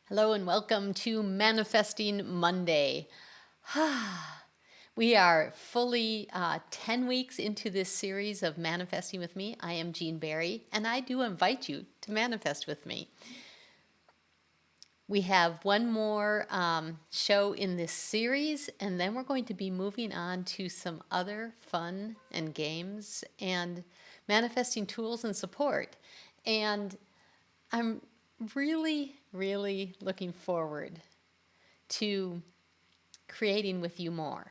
Hello and welcome to Manifesting Monday. We are fully 10 weeks into this series of Manifesting with Me. I am Jean Barry, and I do invite you to manifest with me. We have one more show in this series, and then we're going to be moving on to some other fun and games and manifesting tools and support. And I'm really looking forward to creating with you more.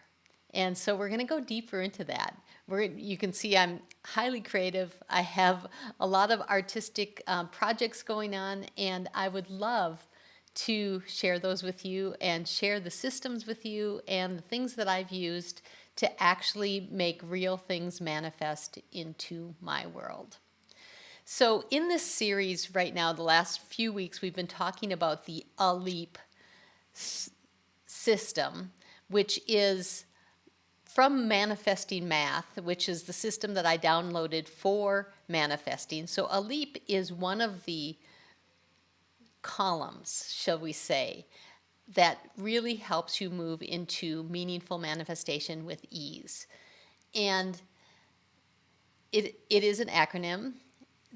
And so we're going to go deeper into that. You can see I'm highly creative. I have a lot of artistic projects going on, and I would love to share those with you and share the systems with you and the things that I've used to actually make real things manifest into my world. So in this series right now, the last few weeks, we've been talking about the ALEAP system, which is from Manifesting Math, which is the system that I downloaded for manifesting. So ALEAP is one of the columns, shall we say, that really helps you move into meaningful manifestation with ease. And it is an acronym.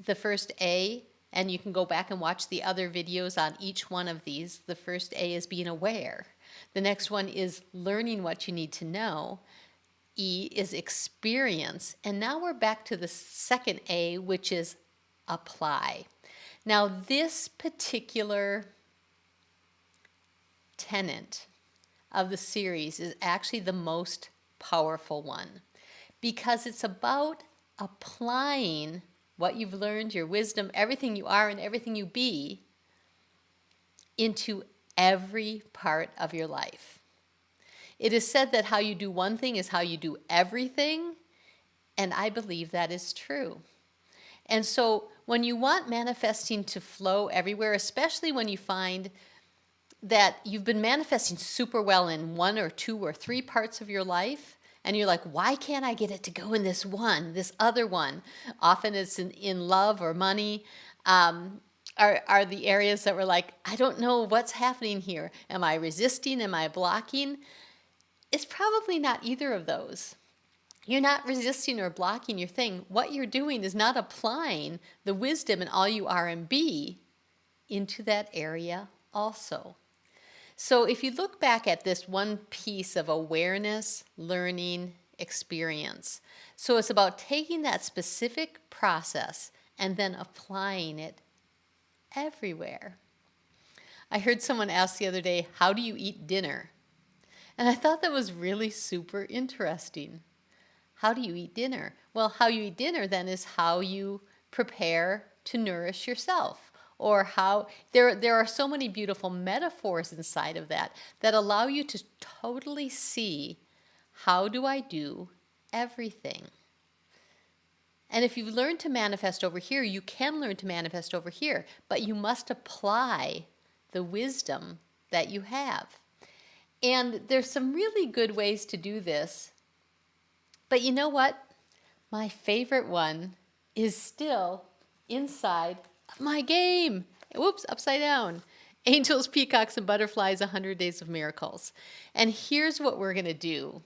The first A, and you can go back and watch the other videos on each one of these. The first A is being aware. The next one is learning what you need to know. E is experience. And now we're back to the second A, which is apply. Now, this particular tenet of the series is actually the most powerful one because it's about applying what you've learned, your wisdom, everything you are and everything you be into every part of your life. It is said that how you do one thing is how you do everything, and I believe that is true. And so when you want manifesting to flow everywhere, especially when you find that you've been manifesting super well in one or two or three parts of your life, and you're like, why can't I get it to go in this other one? Often it's in love or money, are the areas that we're like, I don't know what's happening here. Am I resisting? Am I blocking? It's probably not either of those. You're not resisting or blocking your thing. What you're doing is not applying the wisdom and all you are and be into that area also. So if you look back at this one piece of awareness, learning, experience. So it's about taking that specific process and then applying it everywhere. I heard someone ask the other day, how do you eat dinner? And I thought that was really super interesting. How do you eat dinner? Well, how you eat dinner then is how you prepare to nourish yourself. Or how there are so many beautiful metaphors inside of that that allow you to totally see, how do I do everything? And if you've learned to manifest over here, you can learn to manifest over here, but you must apply the wisdom that you have. And there's some really good ways to do this. But you know what? My favorite one is still inside of my game. Whoops, upside down. Angels, Peacocks, and Butterflies, 100 Days of Miracles. And here's what we're going to do.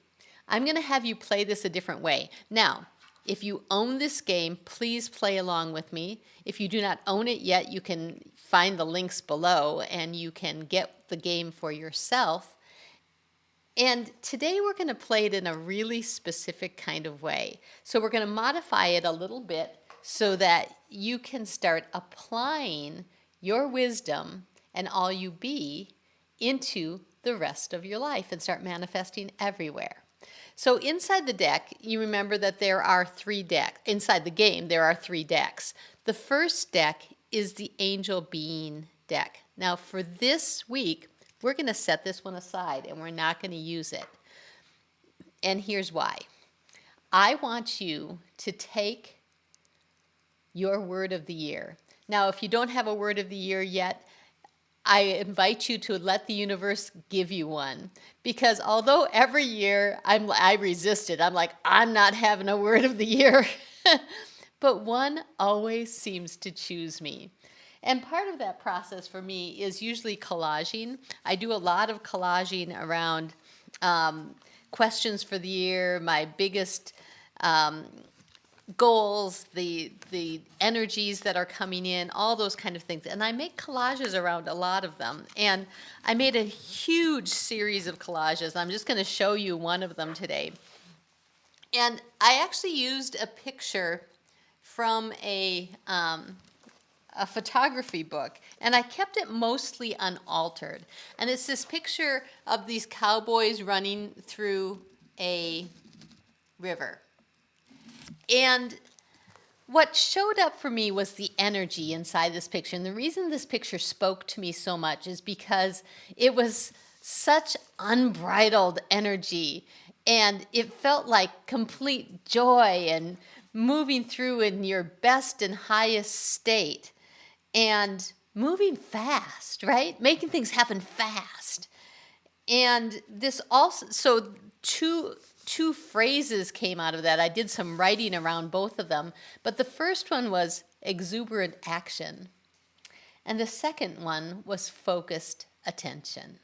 I'm going to have you play this a different way. Now, if you own this game, please play along with me. If you do not own it yet, you can find the links below and you can get the game for yourself. And today we're going to play it in a really specific kind of way. So we're going to modify it a little bit so that you can start applying your wisdom and all you be into the rest of your life and start manifesting everywhere. So inside the deck, you remember that there are 3 decks. Inside the game, there are 3 decks. The first deck is the Angel Being deck. Now for this week, we're going to set this one aside and we're not going to use it. And here's why. I want you to take your word of the year. Now, if you don't have a word of the year yet, I invite you to let the universe give you one. Because although every year I resist it, I'm like, I'm not having a word of the year. But one always seems to choose me. And part of that process for me is usually collaging. I do a lot of collaging around questions for the year, my biggest goals, the energies that are coming in, all those kind of things. And I make collages around a lot of them. And I made a huge series of collages. I'm just going to show you one of them today. And I actually used a picture from a photography book, and I kept it mostly unaltered. And it's this picture of these cowboys running through a river. And what showed up for me was the energy inside this picture. And the reason this picture spoke to me so much is because it was such unbridled energy. And it felt like complete joy and moving through in your best and highest state. And moving fast, right? Making things happen fast. And this also, so two phrases came out of that. I did some writing around both of them. But the first one was exuberant action. And the second one was focused attention.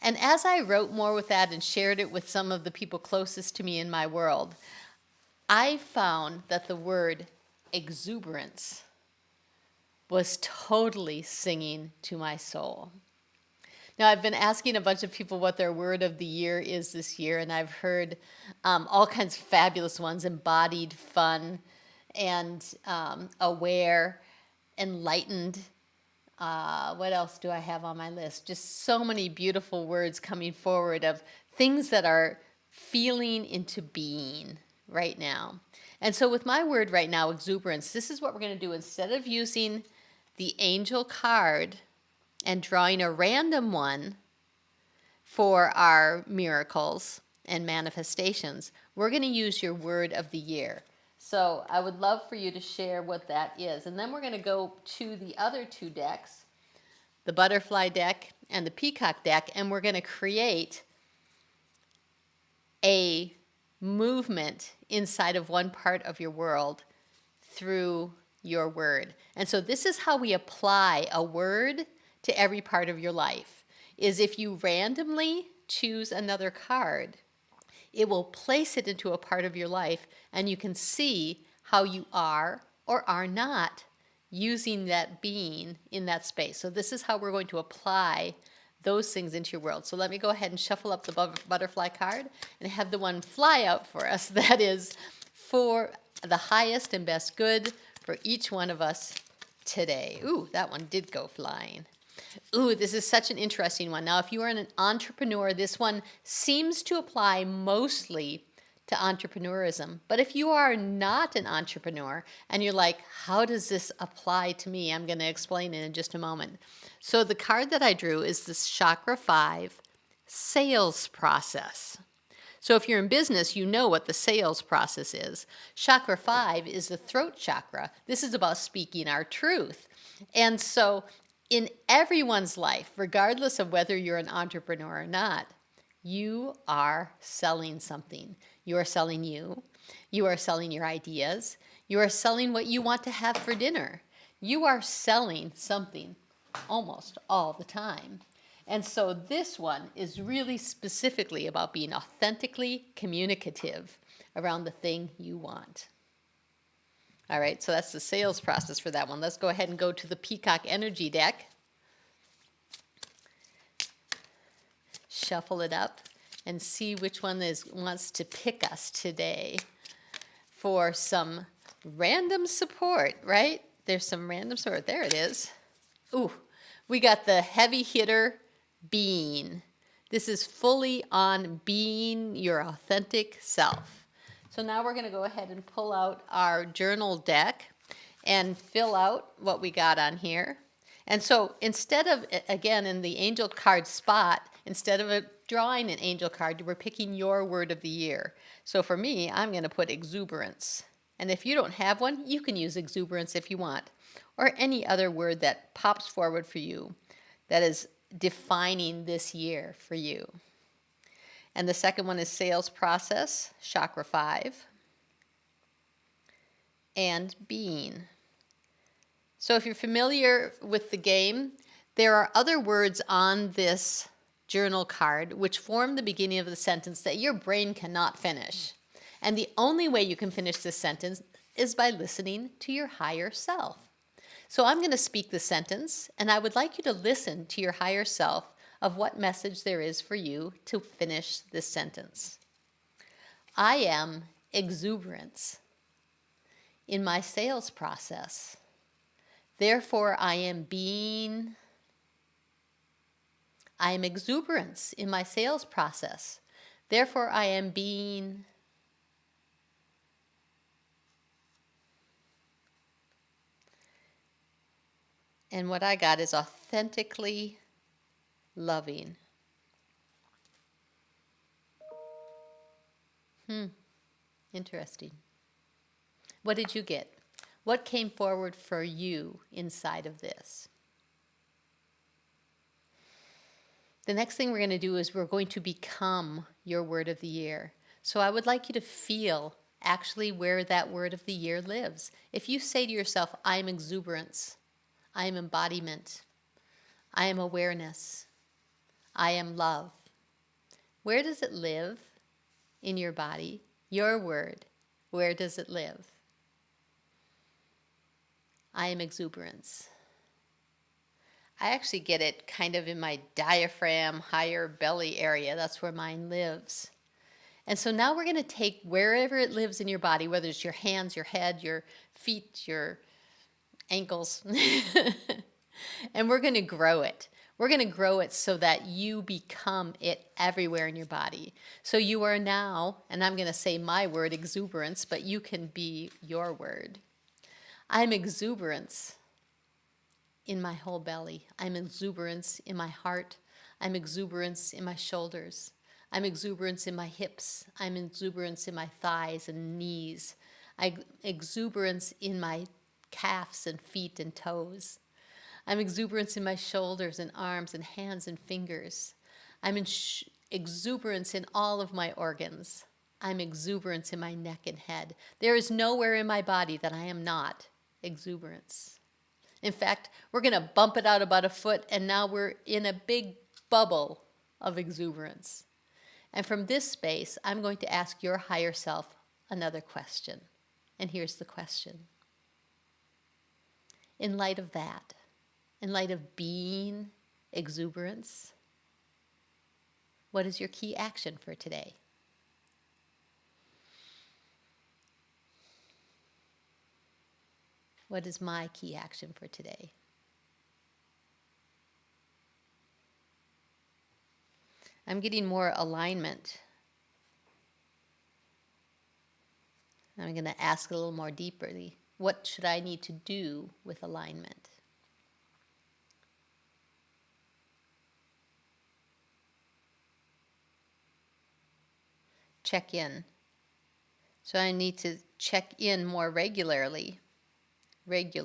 And as I wrote more with that and shared it with some of the people closest to me in my world, I found that the word exuberance was totally singing to my soul. Now, I've been asking a bunch of people what their word of the year is this year, and I've heard all kinds of fabulous ones: embodied, fun, and aware, enlightened. What else do I have on my list? Just so many beautiful words coming forward of things that are feeling into being right now. And so with my word right now, exuberance, this is what we're going to do. Instead of using the angel card and drawing a random one for our miracles and manifestations, we're going to use your word of the year. So I would love for you to share what that is. And then we're going to go to the other two decks, the butterfly deck and the peacock deck, and we're going to create a movement inside of one part of your world through your word. And so this is how we apply a word to every part of your life, is if you randomly choose another card, it will place it into a part of your life, and you can see how you are or are not using that being in that space. So this is how we're going to apply those things into your world. So let me go ahead and shuffle up the butterfly card and have the one fly out for us. That is for the highest and best good for each one of us today. Ooh, that one did go flying. Ooh, this is such an interesting one. Now, if you are an entrepreneur, this one seems to apply mostly to entrepreneurism. But if you are not an entrepreneur and you're like, how does this apply to me? I'm going to explain it in just a moment. So the card that I drew is this Chakra 5 sales process. So if you're in business, you know what the sales process is. Chakra 5 is the throat chakra. This is about speaking our truth. And so in everyone's life, regardless of whether you're an entrepreneur or not, you are selling something. You are selling you. You are selling your ideas. You are selling what you want to have for dinner. You are selling something almost all the time. And so this one is really specifically about being authentically communicative around the thing you want. All right, so that's the sales process for that one. Let's go ahead and go to the Peacock Energy deck. Shuffle it up and see which one wants to pick us today for some random support, right? There's some random support. There it is. Ooh, we got the heavy hitter, being. This is fully on being your authentic self. So now we're going to go ahead and pull out our journal deck and fill out what we got on here. And so instead of, again, in the angel card spot, instead of drawing an angel card, we're picking your word of the year. So for me, I'm going to put exuberance. And if you don't have one, you can use exuberance if you want, or any other word that pops forward for you that is defining this year for you. And the second one is sales process, Chakra 5, and being. So if you're familiar with the game, there are other words on this journal card which form the beginning of the sentence that your brain cannot finish. And the only way you can finish this sentence is by listening to your higher self. So I'm going to speak the sentence, and I would like you to listen to your higher self of what message there is for you to finish this sentence. I am exuberance in my sales process. Therefore, I am exuberance in my sales process. Therefore, I am being. And what I got is authentically loving. Interesting. What did you get? What came forward for you inside of this? The next thing we're going to do is we're going to become your word of the year. So I would like you to feel actually where that word of the year lives. If you say to yourself, I am exuberance, I am embodiment, I am awareness, I am love, where does it live in your body? Your word, where does it live? I am exuberance. I actually get it kind of in my diaphragm, higher belly area. That's where mine lives. And so now we're going to take wherever it lives in your body, whether it's your hands, your head, your feet, your ankles, and we're going to grow it. We're going to grow it so that you become it everywhere in your body. So you are now, and I'm going to say my word, exuberance, but you can be your word. I'm exuberance in my whole belly. I'm exuberance in my heart. I'm exuberance in my shoulders. I'm exuberance in my hips. I'm exuberance in my thighs and knees. I'm exuberance in my calves and feet and toes. I'm exuberance in my shoulders and arms and hands and fingers. I'm exuberance in all of my organs. I'm exuberance in my neck and head. There is nowhere in my body that I am not exuberance. In fact, we're going to bump it out about a foot, and now we're in a big bubble of exuberance. And from this space, I'm going to ask your higher self another question. And here's the question. In light of that, in light of being exuberance, what is your key action for today? What is my key action for today? I'm getting more alignment. I'm going to ask a little more deeply. What should I need to do with alignment? Check in. So I need to check in more regularly with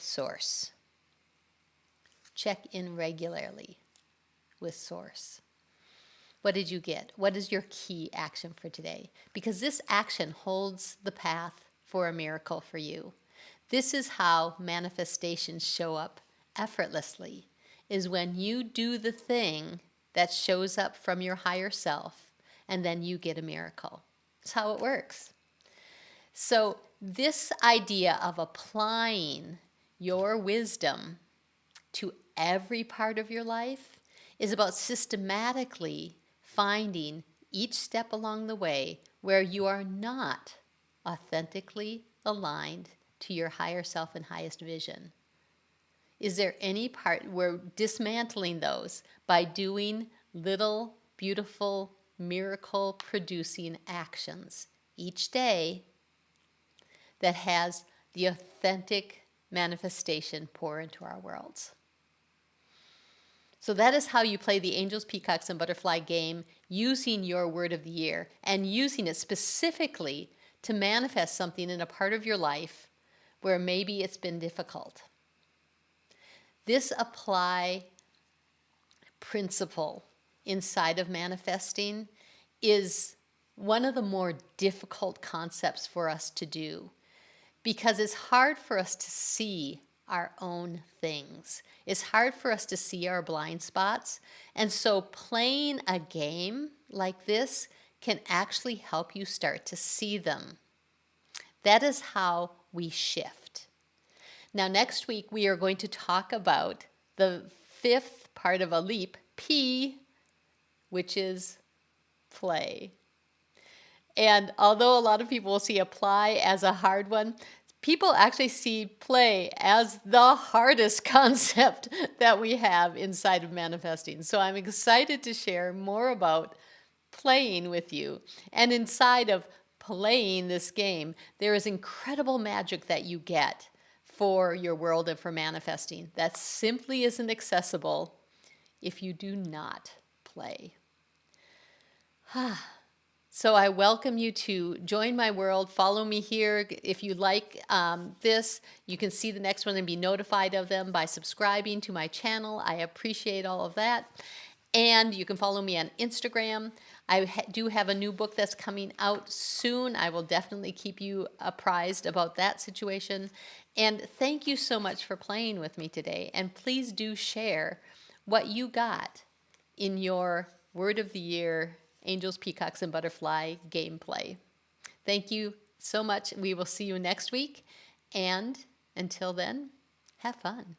Source. Check in regularly with Source. What did you get? What is your key action for today? Because this action holds the path for a miracle for you. This is how manifestations show up effortlessly, is when you do the thing that shows up from your higher self, and then you get a miracle. That's how it works. So this idea of applying your wisdom to every part of your life is about systematically finding each step along the way where you are not authentically aligned to your higher self and highest vision. Is there any part we're dismantling those by doing little beautiful miracle producing actions each day that has the authentic manifestation pour into our worlds? So that is how you play the angels, peacocks, and butterfly game using your word of the year and using it specifically to manifest something in a part of your life where maybe it's been difficult. This apply principle inside of manifesting is one of the more difficult concepts for us to do, because it's hard for us to see our own things. It's hard for us to see our blind spots. And so playing a game like this can actually help you start to see them. That is how we shift. Now, next week, we are going to talk about the fifth part of a leap, P, which is play. And although a lot of people will see apply as a hard one, people actually see play as the hardest concept that we have inside of manifesting. So I'm excited to share more about playing with you. And inside of playing this game, there is incredible magic that you get for your world and for manifesting that simply isn't accessible if you do not play. So I welcome you to join my world. Follow me here. If you like this, you can see the next one and be notified of them by subscribing to my channel. I appreciate all of that. And you can follow me on Instagram. I do have a new book that's coming out soon. I will definitely keep you apprised about that situation. And thank you so much for playing with me today. And please do share what you got in your Word of the Year Angels, Peacocks, and Butterfly gameplay. Thank you so much. We will see you next week. And until then, have fun.